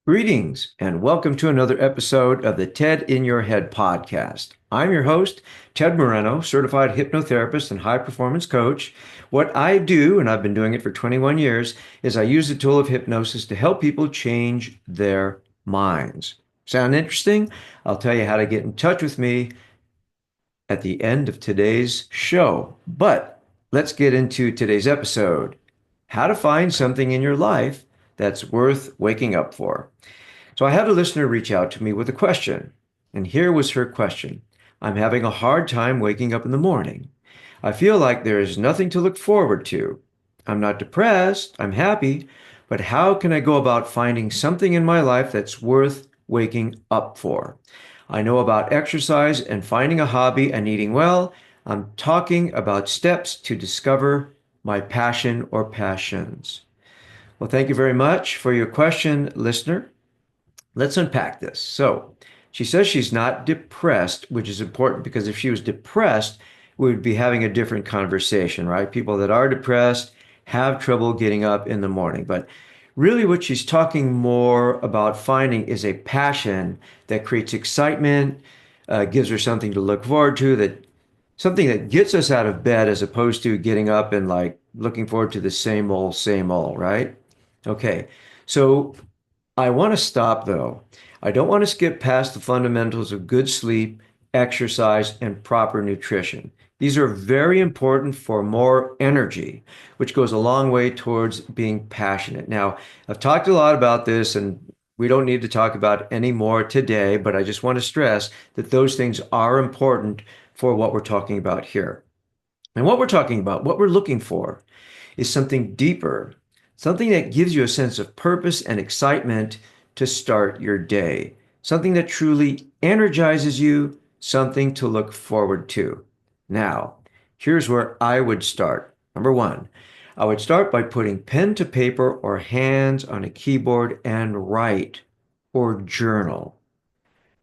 Greetings and welcome to another episode of the TED in Your Head podcast. I'm your host, Ted Moreno, certified hypnotherapist and high performance coach. What I do, and I've been doing it for 21 years, is I use the tool of hypnosis to help people change their minds. Sound interesting? I'll tell you how to get in touch with me at the end of today's show. But let's get into today's episode: how to find something in your life that's worth waking up for. So I had a listener reach out to me with a question, and here was her question. I'm having a hard time waking up in the morning. I feel like there is nothing to look forward to. I'm not depressed, I'm happy, but how can I go about finding something in my life that's worth waking up for? I know about exercise and finding a hobby and eating well. I'm talking about steps to discover my passion or passions. Well, thank you very much for your question, listener. Let's unpack this. So, she says she's not depressed, which is important because if she was depressed, we would be having a different conversation, right? People that are depressed have trouble getting up in the morning. But really, what she's talking more about finding is a passion that creates excitement, gives her something to look forward to, that something that gets us out of bed as opposed to getting up and like looking forward to the same old, right? Okay. So I want to stop though. I don't want to skip past the fundamentals of good sleep, exercise, and proper nutrition. These are very important for more energy, which goes a long way towards being passionate. Now, I've talked a lot about this and we don't need to talk about it any more today, but I just want to stress that those things are important for what we're talking about here. And what we're talking about, what we're looking for, is something deeper, something that gives you a sense of purpose and excitement to start your day, something that truly energizes you, something to look forward to. Now, here's where I would start. Number one, I would start by putting pen to paper or hands on a keyboard and write or journal.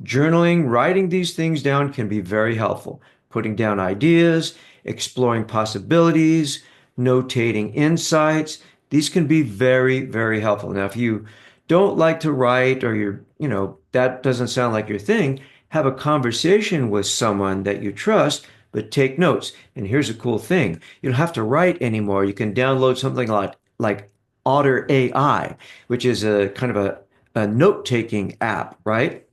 Journaling, writing these things down can be very helpful. Putting down ideas, exploring possibilities, notating insights. These can be very, very helpful. Now, if you don't like to write or that doesn't sound like your thing, have a conversation with someone that you trust, but take notes. And here's a cool thing. You don't have to write anymore. You can download something like Otter AI, which is a kind of a note-taking app, right?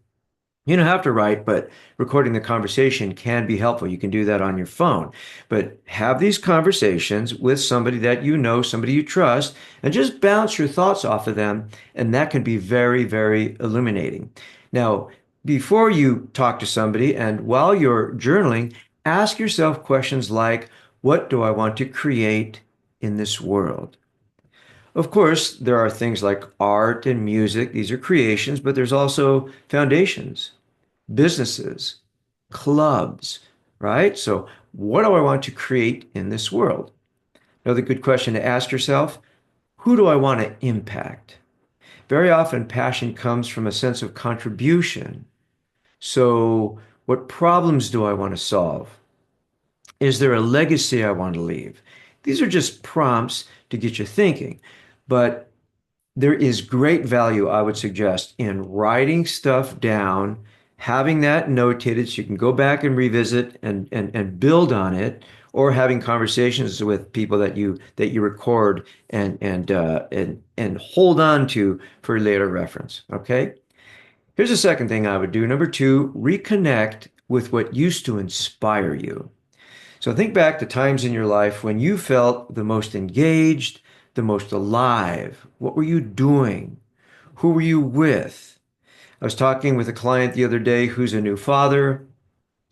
You don't have to write, but recording the conversation can be helpful. You can do that on your phone. But have these conversations with somebody that you know, somebody you trust, and just bounce your thoughts off of them. And that can be very, very illuminating. Now, before you talk to somebody and while you're journaling, ask yourself questions like, what do I want to create in this world? Of course, there are things like art and music. These are creations, but there's also foundations, businesses, clubs, right? So, what do I want to create in this world? Another good question to ask yourself: who do I want to impact? Very often, passion comes from a sense of contribution. So, what problems do I want to solve? Is there a legacy I want to leave? These are just prompts to get you thinking. But there is great value, I would suggest, in writing stuff down, having that notated so you can go back and revisit and build on it, or having conversations with people that you record and hold on to for later reference. Okay. Here's the second thing I would do. Number two, reconnect with what used to inspire you. So think back to times in your life when you felt the most engaged, the most alive. What were you doing? Who were you with? I was talking with a client the other day who's a new father,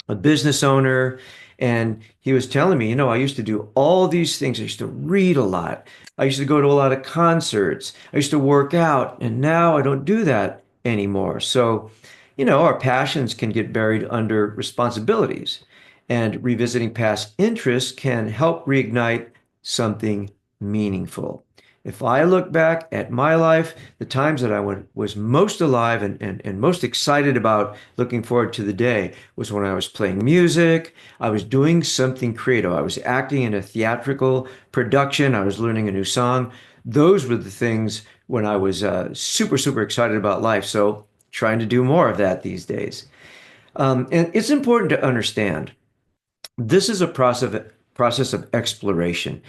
a business owner, and he was telling me, I used to do all these things. I used to read a lot. I used to go to a lot of concerts. I used to work out, and now I don't do that anymore. So, our passions can get buried under responsibilities, and revisiting past interests can help reignite something meaningful. If I look back at my life, the times that was most alive and most excited about looking forward to the day was when I was playing music, I was doing something creative, I was acting in a theatrical production, I was learning a new song. Those were the things when I was super, super excited about life. So trying to do more of that these days. And it's important to understand this is a process of exploration.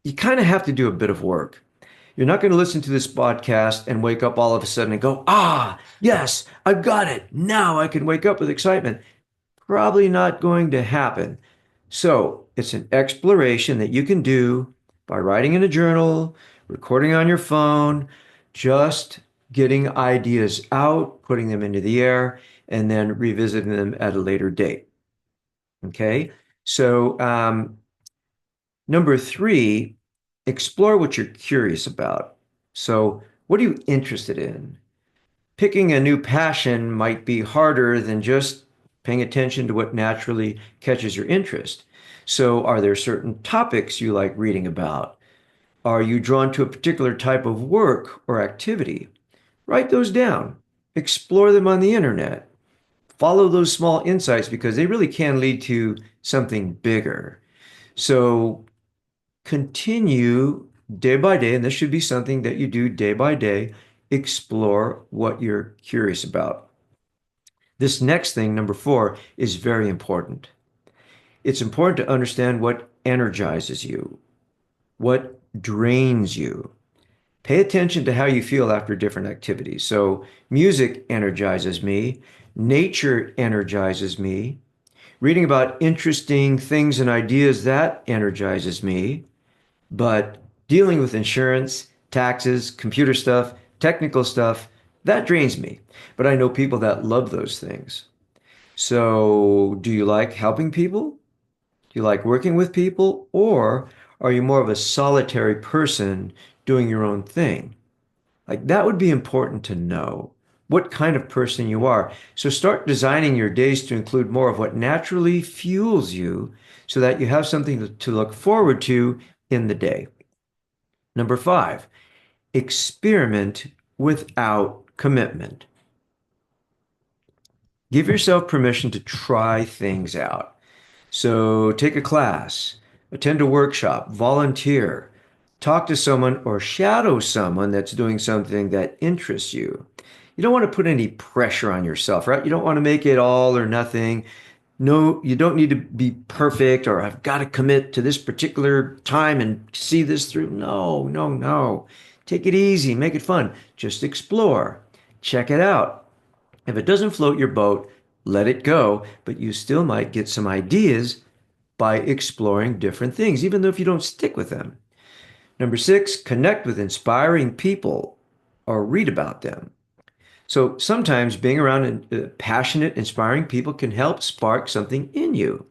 You kind of have to do a bit of work. You're not going to listen to this podcast and wake up all of a sudden and go, ah, yes, I've got it. Now I can wake up with excitement. Probably not going to happen. So it's an exploration that you can do by writing in a journal, recording on your phone, just getting ideas out, putting them into the air, and then revisiting them at a later date. Okay. So, number three, explore what you're curious about. So, what are you interested in? Picking a new passion might be harder than just paying attention to what naturally catches your interest. So, are there certain topics you like reading about? Are you drawn to a particular type of work or activity? Write those down. Explore them on the internet. Follow those small insights because they really can lead to something bigger. So, continue day by day, and this should be something that you do day by day. Explore what you're curious about. This next thing, number four, is very important. It's important to understand what energizes you, what drains you. Pay attention to how you feel after different activities. So, music energizes me, nature energizes me, reading about interesting things and ideas that energizes me. But dealing with insurance, taxes, computer stuff, technical stuff, that drains me. But I know people that love those things. So, do you like helping people? Do you like working with people? Or are you more of a solitary person doing your own thing? Like that would be important to know what kind of person you are. So, start designing your days to include more of what naturally fuels you so that you have something to look forward to in the day. Number five, experiment without commitment. Give yourself permission to try things out. So take a class, attend a workshop, volunteer, talk to someone or shadow someone that's doing something that interests you. You don't want to put any pressure on yourself, right? You don't want to make it all or nothing. No, you don't need to be perfect or I've got to commit to this particular time and see this through. No, no, no. Take it easy, make it fun. Just explore, check it out. If it doesn't float your boat, let it go, but you still might get some ideas by exploring different things, even though if you don't stick with them. Number six, connect with inspiring people or read about them. So sometimes being around passionate, inspiring people can help spark something in you.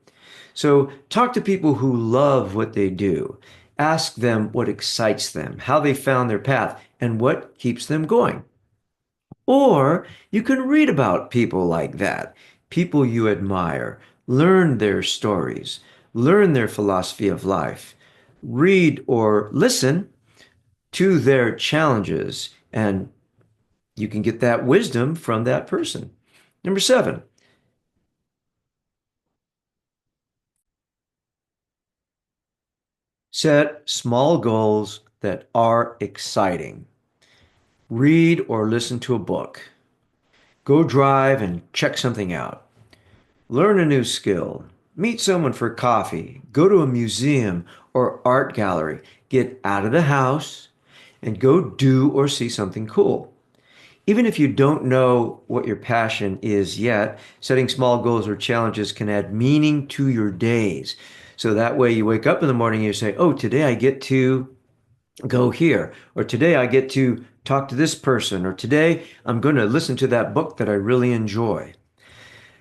So talk to people who love what they do. Ask them what excites them, how they found their path, and what keeps them going. Or you can read about people like that, people you admire, learn their stories, learn their philosophy of life, read or listen to their challenges, and you can get that wisdom from that person. Number seven, set small goals that are exciting. Read or listen to a book. Go drive and check something out. Learn a new skill. Meet someone for coffee. Go to a museum or art gallery. Get out of the house and go do or see something cool. Even if you don't know what your passion is yet, setting small goals or challenges can add meaning to your days. So that way you wake up in the morning and you say, oh, today I get to go here, or today I get to talk to this person, or today I'm going to listen to that book that I really enjoy.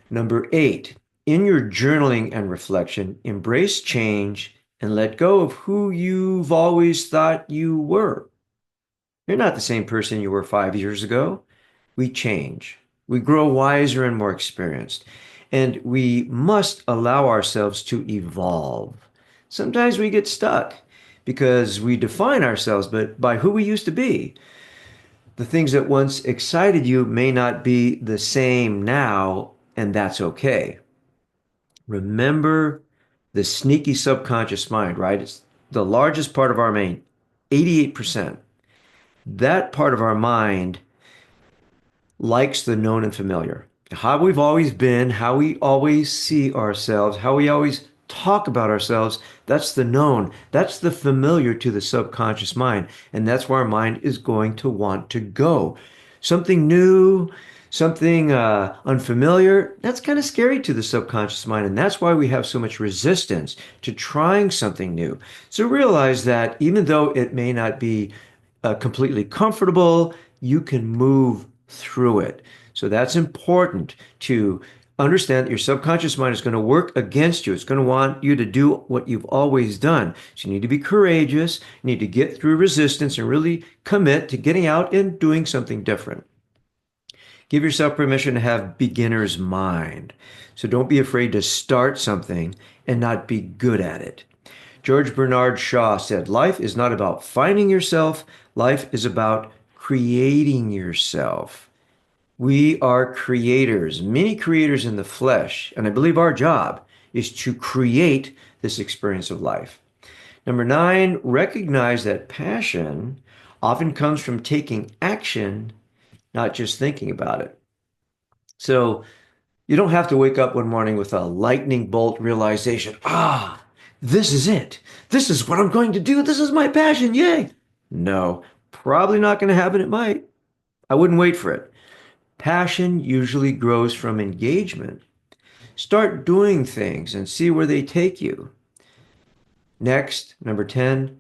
Number eight, in your journaling and reflection, embrace change and let go of who you've always thought you were. You're not the same person you were 5 years ago. We change. We grow wiser and more experienced. And we must allow ourselves to evolve. Sometimes we get stuck because we define ourselves but by who we used to be. The things that once excited you may not be the same now, and that's okay. Remember the sneaky subconscious mind, right? It's the largest part of our brain, 88%. That part of our mind likes the known and familiar. How we've always been, how we always see ourselves, how we always talk about ourselves, that's the known. That's the familiar to the subconscious mind. And that's where our mind is going to want to go. Something new, something unfamiliar, that's kind of scary to the subconscious mind. And that's why we have so much resistance to trying something new. So realize that even though it may not be completely comfortable, you can move through it. So that's important to understand that your subconscious mind is going to work against you. It's going to want you to do what you've always done. So you need to be courageous. You need to get through resistance and really commit to getting out and doing something different. Give yourself permission to have beginner's mind. So don't be afraid to start something and not be good at it. George Bernard Shaw said, life is not about finding yourself, life is about creating yourself. We are creators, many creators in the flesh, and I believe our job is to create this experience of life. Number 9, recognize that passion often comes from taking action, not just thinking about it. So you don't have to wake up one morning with a lightning bolt realization. This is it. This is what I'm going to do. This is my passion. Yay. No, probably not going to happen. It might. I wouldn't wait for it. Passion usually grows from engagement. Start doing things and see where they take you. Next, number 10,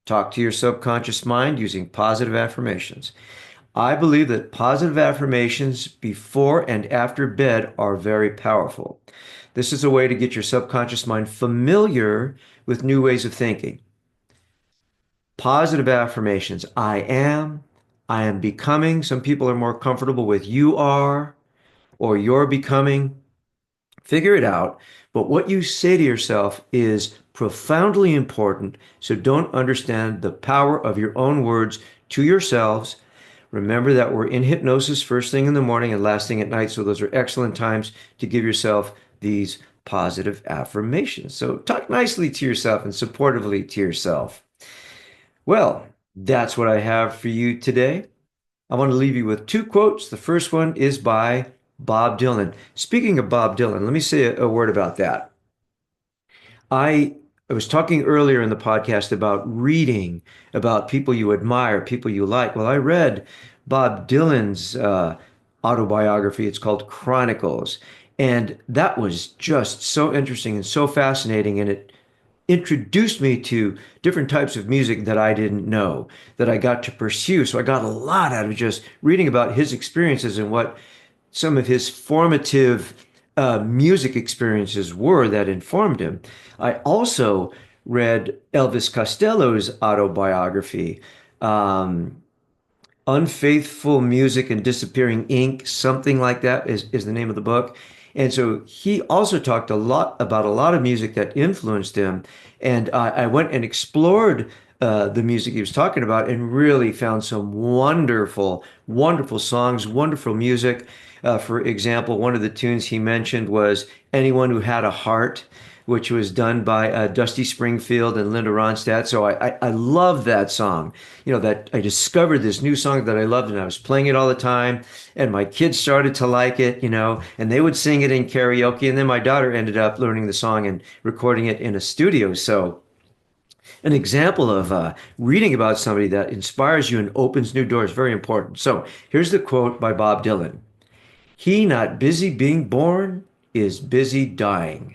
talk to your subconscious mind using positive affirmations. I believe that positive affirmations before and after bed are very powerful. This is a way to get your subconscious mind familiar with new ways of thinking. Positive affirmations. I am becoming. Some people are more comfortable with you are or you're becoming. Figure it out. But what you say to yourself is profoundly important. So don't understand the power of your own words to yourselves. Remember that we're in hypnosis first thing in the morning and last thing at night. So those are excellent times to give yourself these positive affirmations. So talk nicely to yourself and supportively to yourself. Well, that's what I have for you today. I want to leave you with two quotes. The first one is by Bob Dylan. Speaking of Bob Dylan, let me say a word about that. I I was talking earlier in the podcast about reading, about people you admire, people you like. Well, I read Bob Dylan's autobiography. It's called Chronicles. And that was just so interesting and so fascinating. And it introduced me to different types of music that I didn't know, that I got to pursue. So I got a lot out of just reading about his experiences and what some of his formative music experiences were that informed him. I also read Elvis Costello's autobiography, um, Unfaithful Music and Disappearing Ink, something like that is the name of the book. And so he also talked a lot about a lot of music that influenced him. And I went and explored the music he was talking about and really found some wonderful, wonderful songs, wonderful music. For example, one of the tunes he mentioned was Anyone Who Had a Heart, which was done by Dusty Springfield and Linda Ronstadt. So I love that song. You know, that I discovered this new song that I loved and I was playing it all the time. And my kids started to like it, you know, and they would sing it in karaoke. And then my daughter ended up learning the song and recording it in a studio. So an example of reading about somebody that inspires you and opens new doors, very important. So here's the quote by Bob Dylan. He not busy being born is busy dying.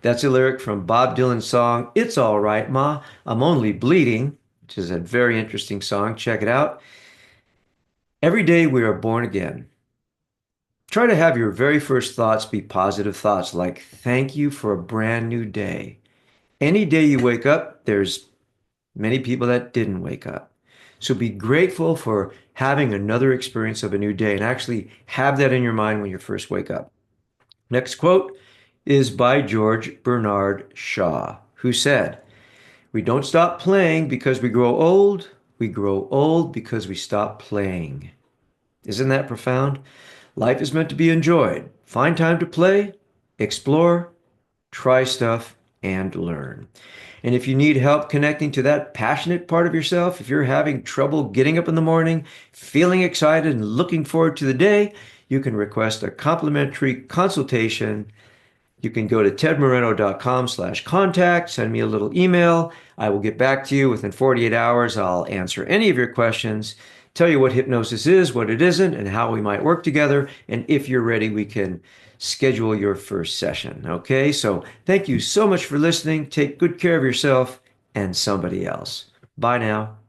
That's a lyric from Bob Dylan's song, It's All Right, Ma, I'm Only Bleeding, which is a very interesting song. Check it out. Every day we are born again. Try to have your very first thoughts be positive thoughts like, thank you for a brand new day. Any day you wake up, there's many people that didn't wake up. So be grateful for having another experience of a new day and actually have that in your mind when you first wake up. Next quote is by George Bernard Shaw, who said, we don't stop playing because we grow old. We grow old because we stop playing. Isn't that profound? Life is meant to be enjoyed. Find time to play, explore, try stuff, and learn. And if you need help connecting to that passionate part of yourself, if you're having trouble getting up in the morning, feeling excited and looking forward to the day, you can request a complimentary consultation. You can go to tedmoreno.com/contact, send me a little email. I will get back to you within 48 hours. I'll answer any of your questions, tell you what hypnosis is, what it isn't, and how we might work together. And if you're ready, we can schedule your first session. Okay, so thank you so much for listening. Take good care of yourself and somebody else. Bye now.